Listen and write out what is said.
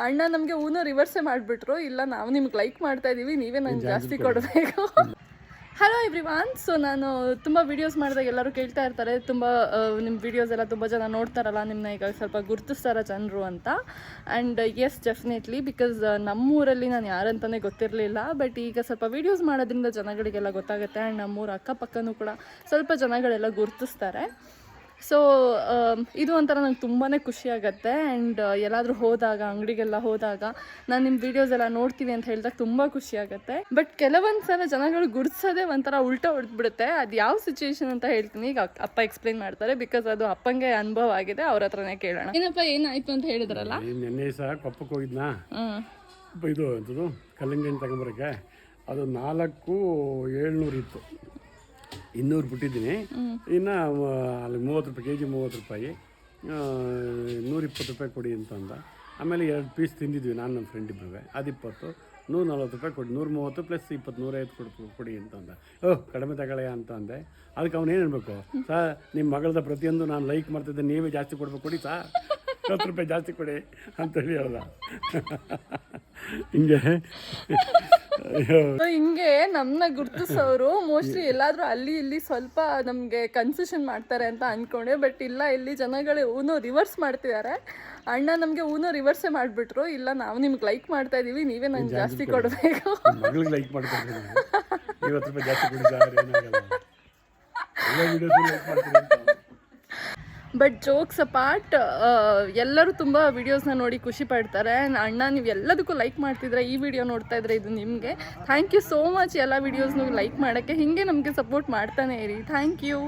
ಅಣ್ಣ ನಮಗೆ ಊನೋ ರಿವರ್ಸೇ ಮಾಡಿಬಿಟ್ರು, ಇಲ್ಲ ನಾವು ನಿಮ್ಗೆ ಲೈಕ್ ಮಾಡ್ತಾ ಇದ್ದೀವಿ, ನೀವೇ ನಂಗೆ ಜಾಸ್ತಿ ಕೊಡಬೇಕು. Hello everyone. ಸೊ ನಾನು ತುಂಬ ವೀಡಿಯೋಸ್ ಮಾಡಿದಾಗ ಎಲ್ಲರೂ ಕೇಳ್ತಾ ಇರ್ತಾರೆ, ತುಂಬ ನಿಮ್ಮ ವೀಡಿಯೋಸ್ ಎಲ್ಲ ತುಂಬ ಜನ ನೋಡ್ತಾರಲ್ಲ, ನಿಮ್ಮನ್ನ ಈಗ ಸ್ವಲ್ಪ ಗುರುತಿಸ್ತಾರ ಜನರು ಅಂತ. ಆ್ಯಂಡ್ ಎಸ್, ಡೆಫಿನೆಟ್ಲಿ, ಬಿಕಾಸ್ ನಮ್ಮೂರಲ್ಲಿ ನಾನು ಯಾರಂತಲೇ ಗೊತ್ತಿರಲಿಲ್ಲ. ಬಟ್ ಈಗ ಸ್ವಲ್ಪ ವೀಡಿಯೋಸ್ ಮಾಡೋದ್ರಿಂದ ಜನಗಳಿಗೆಲ್ಲ ಗೊತ್ತಾಗುತ್ತೆ. ಆ್ಯಂಡ್ ನಮ್ಮೂರ ಅಕ್ಕಪಕ್ಕನೂ ಕೂಡ ಸ್ವಲ್ಪ ಜನಗಳೆಲ್ಲ ಗುರುತಿಸ್ತಾರೆ. ಸೊ ಇದು ಒಂಥರ ನಂಗೆ ತುಂಬಾ ಖುಷಿಯಾಗತ್ತೆ. ಆ್ಯಂಡ್ ಎಲ್ಲಾದರೂ ಹೋದಾಗ, ಅಂಗಡಿಗೆಲ್ಲ ಹೋದಾಗ ನಾನು ನಿಮ್ಮ ವೀಡಿಯೋಸ್ ಎಲ್ಲ ನೋಡ್ತೀನಿ ಅಂತ ಹೇಳಿದಾಗ ತುಂಬ ಖುಷಿಯಾಗತ್ತೆ. ಬಟ್ ಕೆಲವೊಂದು ಸಲ ಜನಗಳು ಗುರುತಿಸೋದೇ ಒಂಥರ ಉಲ್ಟಾ ಹೊಡೆದ್ಬಿಡುತ್ತೆ. ಅದು ಯಾವ ಸಿಚುವೇಶನ್ ಅಂತ ಹೇಳ್ತೀನಿ, ಈಗ ಅಪ್ಪ ಎಕ್ಸ್ಪ್ಲೈನ್ ಮಾಡ್ತಾರೆ, ಬಿಕಾಸ್ ಅದು ಅಪ್ಪಂಗೆ ಅನುಭವ ಆಗಿದೆ. ಅವ್ರ ಹತ್ರನೇ ಕೇಳೋಣ. ಏನಪ್ಪ ಏನಾಯ್ತು ಅಂತ ಹೇಳಿದ್ರಲ್ಲ, ನೆನ್ನೆ ಸಹ ಕೊಪ್ಪಕ್ಕೆ ಹೋಗಿದ್ನಾ, ಇದು ಅಂತದ್ದು ಕಲ್ಲಂಗಡಿ ಹಣ್ಣು ತಗೊಂಬರಕ್ಕೆ, ಅದು 4,700 ಇತ್ತು. 200 ಬಿಟ್ಟಿದ್ದೀನಿ. ಇನ್ನು ಅಲ್ಲಿ 30 ರೂಪಾಯಿ KG, 30 ರೂಪಾಯಿ, 120 ರೂಪಾಯಿ ಕೊಡಿ ಅಂತಂದ. ಆಮೇಲೆ 2 ಪೀಸ್ ತಿಂದಿದ್ವಿ ನಾನು ನನ್ನ ಫ್ರೆಂಡ್ ಇಬ್ಬರು, ಅದು 20, 140 ರೂಪಾಯಿ ಕೊಡಿ, 130 + 20, 150 ಕೊಡಿ ಅಂತಂದ. ಕಡಿಮೆ ತಗೊಳ್ಳೆಯ ಅಂತ ಅಂದೆ. ಅದಕ್ಕೆ ಅವನು ಏನು ಅನ್ಬೇಕು, ಸರ್ ನಿಮ್ಮ ಮಗಳದ ಪ್ರತಿಯೊಂದು ನಾನು ಲೈಕ್ ಮಾಡ್ತಿದ್ದೆ, ನೀವೇ ಜಾಸ್ತಿ ಕೊಡ್ಬೇಕು, ಕೊಡಿ ಸರ್, 10 ರೂಪಾಯಿ ಜಾಸ್ತಿ ಕೊಡಿ ಅಂತೇಳಿ ಹೇಳ್ದ. ಹಿಂಗೆ ನಮ್ಮನ್ನ ಗುರುತಿಸೋರು ಮೋಸ್ಟ್ಲಿ ಎಲ್ಲಾದರೂ ಅಲ್ಲಿ ಇಲ್ಲಿ ಸ್ವಲ್ಪ ನಮಗೆ ಕನ್ಸೆಷನ್ ಮಾಡ್ತಾರೆ ಅಂತ ಅಂದ್ಕೊಂಡೆ. ಬಟ್ ಇಲ್ಲ, ಇಲ್ಲಿ ಜನಗಳು ಊನೋ ರಿವರ್ಸ್ ಮಾಡ್ತಿದ್ದಾರೆ. ಅಣ್ಣ ನಮಗೆ ಊನೋ ರಿವರ್ಸೇ ಮಾಡಿಬಿಟ್ರು, ಇಲ್ಲ ನಾವು ನಿಮ್ಗೆ ಲೈಕ್ ಮಾಡ್ತಾ ಇದ್ದೀವಿ, ನೀವೇ ನಂಗೆ ಜಾಸ್ತಿ ಕೊಡಬೇಕು. ಮಗಳಿಗೆ ಲೈಕ್ ಮಾಡ್ತಾರೆ, 20 ರೂಪಾಯಿ ಜಾಸ್ತಿ ಕೊಡಿ ಸರ್, ಏನಾಗಲ್ಲ, ಎಲ್ಲ ವೀಡಿಯೋಸ್ ಲೈಕ್ ಮಾಡ್ತೀನಿ ಅಂತ. ಬಟ್ ಜೋಕ್ಸ್ ಅಪಾರ್ಟ್, ಎಲ್ಲರೂ ತುಂಬ ವೀಡಿಯೋಸ್ನ ನೋಡಿ ಖುಷಿ ಪಡ್ತಾರೆ. ಅಣ್ಣ ನೀವು ಎಲ್ಲದಕ್ಕೂ ಲೈಕ್ ಮಾಡ್ತಿದ್ರೆ, ಈ ವಿಡಿಯೋ ನೋಡ್ತಾ ಇದ್ರೆ ಇದು ನಿಮಗೆ ಥ್ಯಾಂಕ್ ಯು ಸೋ ಮಚ್. ಎಲ್ಲ ವೀಡಿಯೋಸ್ನು ಲೈಕ್ ಮಾಡೋಕ್ಕೆ ಹೀಗೆ ನಮಗೆ ಸಪೋರ್ಟ್ ಮಾಡ್ತಾನೆ ಇರಿ. Thank you.